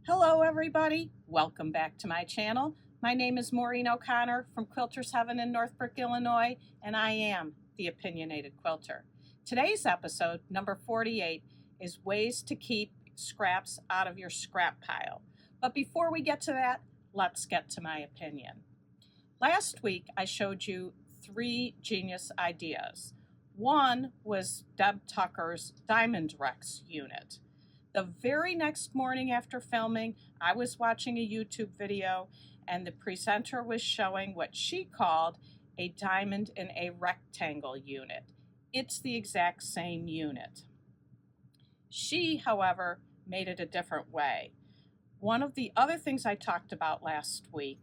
Hello everybody, welcome back to my channel. My name is Maureen O'Connor from Quilters Heaven in Northbrook, Illinois, and I am the Opinionated Quilter. Today's episode, number 48, is ways to keep scraps out of your scrap pile. But before we get to that, let's get to my opinion. Last week I showed you 3 genius ideas. One was Deb Tucker's Diamond Rex unit. The very next morning after filming, I was watching a YouTube video and the presenter was showing what she called a diamond in a rectangle unit. It's the exact same unit. She, however, made it a different way. One of the other things I talked about last week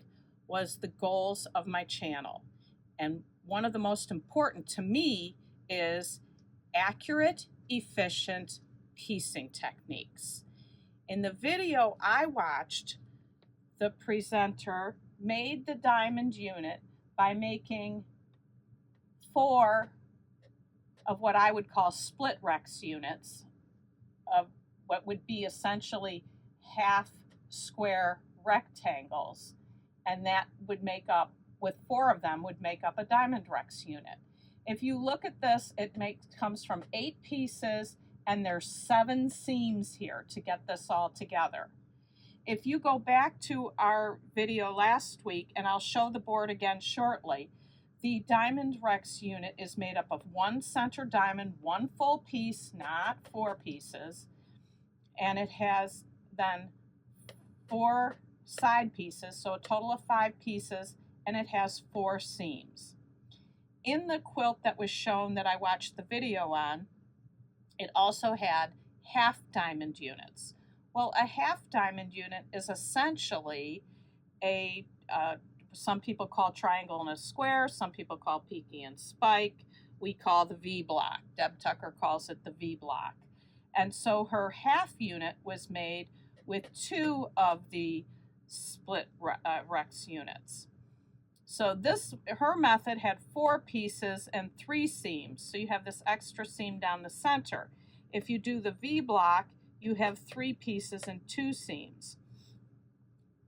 was the goals of my channel. And one of the most important to me is accurate, efficient piecing techniques. In the video I watched, the presenter made the diamond unit by making 4 of what I would call split Rex units of what would be essentially half square rectangles, and that would make up, with 4 of them, would make up a diamond Rex unit. If you look at this, it comes from 8 pieces, and there's 7 seams here to get this all together. If you go back to our video last week, and I'll show the board again shortly, the Diamond Rex unit is made up of 1 center diamond, 1 full piece, not 4 pieces, and it has then 4 side pieces, so a total of 5 pieces, and it has 4 seams. In the quilt that was shown that I watched the video on, it also had half diamond units. Well, a half diamond unit is essentially a, some people call triangle and a square, some people call peaky and spike. We call the V block. Deb Tucker calls it the V block. And so her half unit was made with 2 of the split Rex units. So her method had 4 pieces and 3 seams. So you have this extra seam down the center. If you do the V block, you have 3 pieces and 2 seams.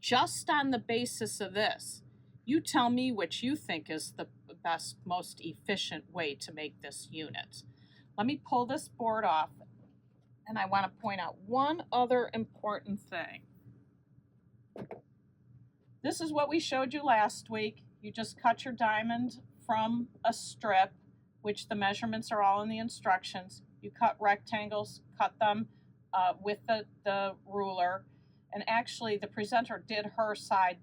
Just on the basis of this, you tell me which you think is the best, most efficient way to make this unit. Let me pull this board off, and I want to point out one other important thing. This is what we showed you last week. You just cut your diamond from a strip, which the measurements are all in the instructions. You cut rectangles, cut them with the ruler. And actually, the presenter did her side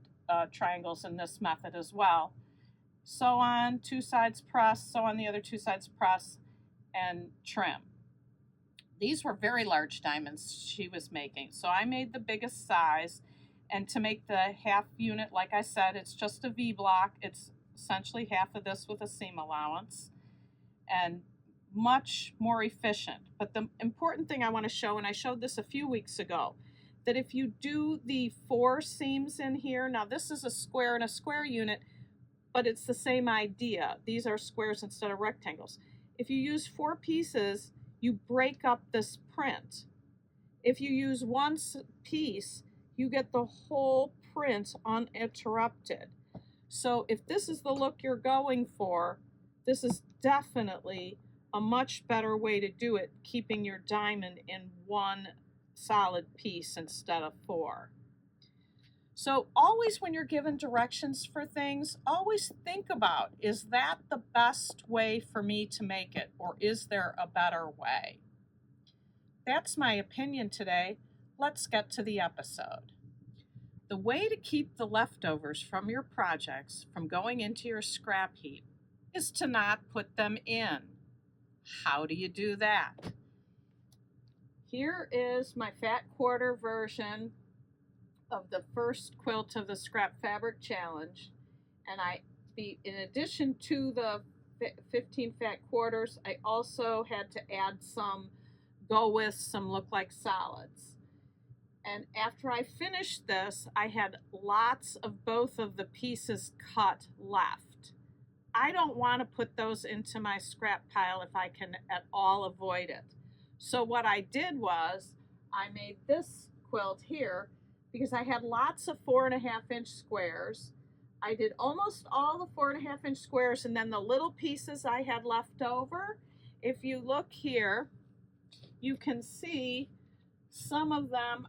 triangles in this method as well. Sew on 2 sides press, sew on the other 2 sides press, and trim. These were very large diamonds she was making, so I made the biggest size. And to make the half unit, like I said, it's just a V block. It's essentially half of this with a seam allowance, and much more efficient. But the important thing I want to show, and I showed this a few weeks ago, that if you do the 4 seams in here, now this is a square and a square unit, but it's the same idea. These are squares instead of rectangles. If you use 4 pieces, you break up this print. If you use 1 piece, you get the whole print uninterrupted. So if this is the look you're going for, this is definitely a much better way to do it, keeping your diamond in 1 solid piece instead of 4. So always when you're given directions for things, always think about, is that the best way for me to make it, or is there a better way? That's my opinion today. Let's get to the episode. The way to keep the leftovers from your projects from going into your scrap heap is to not put them in. How do you do that? Here is my fat quarter version of the first quilt of the Scrap Fabric Challenge. And in addition to the 15 fat quarters, I also had to add some some look like solids. And after I finished this, I had lots of both of the pieces cut left. I don't want to put those into my scrap pile if I can at all avoid it. So what I did was I made this quilt here because I had lots of 4.5-inch squares. I did almost all the 4.5-inch squares, and then the little pieces I had left over, if you look here, you can see some of them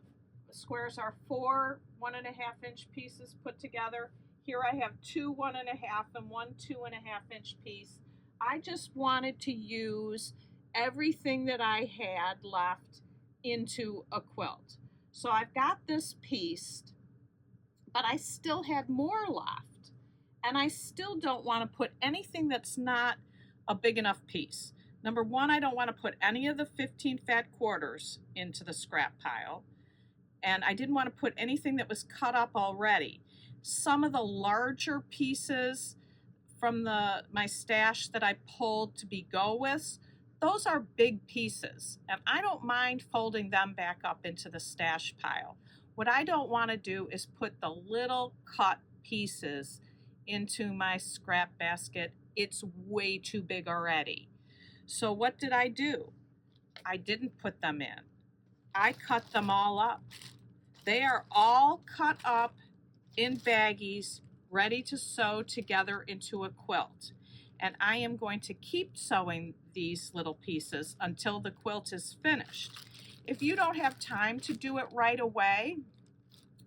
squares are 4 1.5-inch pieces put together. Here I have 2 1.5 and 1 2.5-inch piece. I just wanted to use everything that I had left into a quilt. So I've got this piece, but I still had more left. And I still don't want to put anything that's not a big enough piece. Number one, I don't want to put any of the 15 fat quarters into the scrap pile. And I didn't want to put anything that was cut up already. Some of the larger pieces from my stash that I pulled to be go-withs, those are big pieces. And I don't mind folding them back up into the stash pile. What I don't want to do is put the little cut pieces into my scrap basket. It's way too big already. So what did I do? I didn't put them in. I cut them all up. They are all cut up in baggies, ready to sew together into a quilt. And I am going to keep sewing these little pieces until the quilt is finished. If you don't have time to do it right away,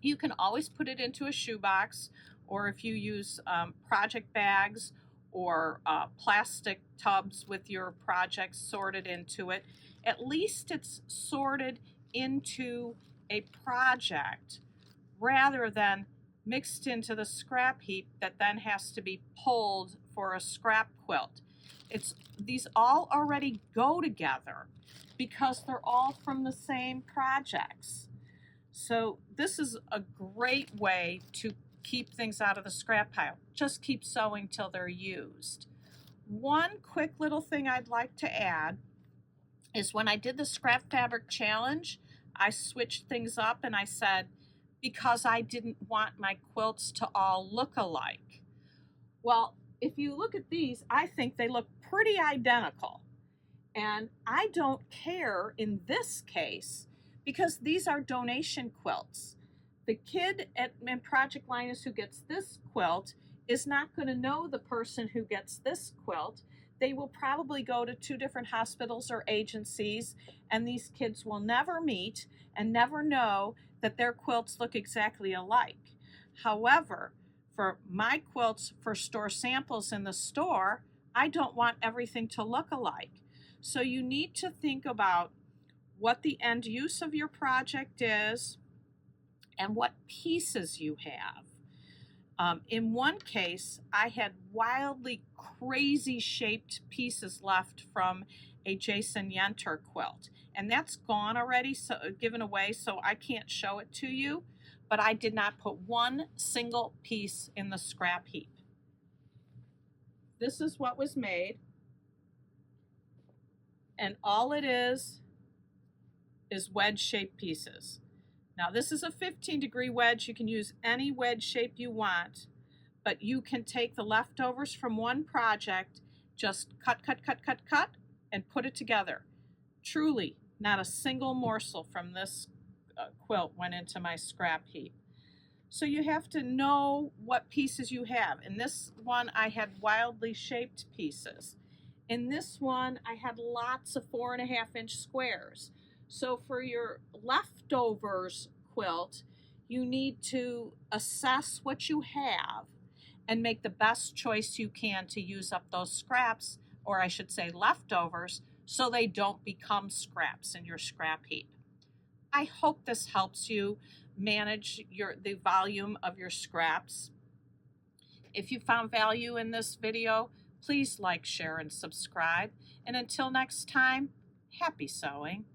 you can always put it into a shoebox, or if you use project bags or plastic tubs with your projects sorted into it, at least it's sorted into a project rather than mixed into the scrap heap that then has to be pulled for a scrap quilt. These all already go together because they're all from the same projects. So this is a great way to keep things out of the scrap pile. Just keep sewing till they're used. One quick little thing I'd like to add is when I did the scrap fabric challenge, I switched things up and I said, because I didn't want my quilts to all look alike. Well, if you look at these, I think they look pretty identical. And I don't care in this case because these are donation quilts. The kid in Project Linus who gets this quilt is not going to know the person who gets this quilt. They will probably go to 2 different hospitals or agencies, and these kids will never meet and never know that their quilts look exactly alike. However, for my quilts for store samples in the store, I don't want everything to look alike. So you need to think about what the end use of your project is and what pieces you have. In one case, I had wildly crazy shaped pieces left from a Jason Yenter quilt, and that's gone already, so given away, so I can't show it to you, but I did not put one single piece in the scrap heap. This is what was made, and all it is wedge-shaped pieces. Now this is a 15-degree wedge. You can use any wedge shape you want, but you can take the leftovers from one project, just cut, and put it together. Truly, not a single morsel from this quilt went into my scrap heap. So you have to know what pieces you have. In this one, I had wildly shaped pieces. In this one, I had lots of 4.5-inch squares. So for your leftovers quilt, you need to assess what you have and make the best choice you can to use up those scraps, or I should say leftovers, so they don't become scraps in your scrap heap. I hope this helps you manage the volume of your scraps. If you found value in this video, please like, share, and subscribe. And until next time, happy sewing.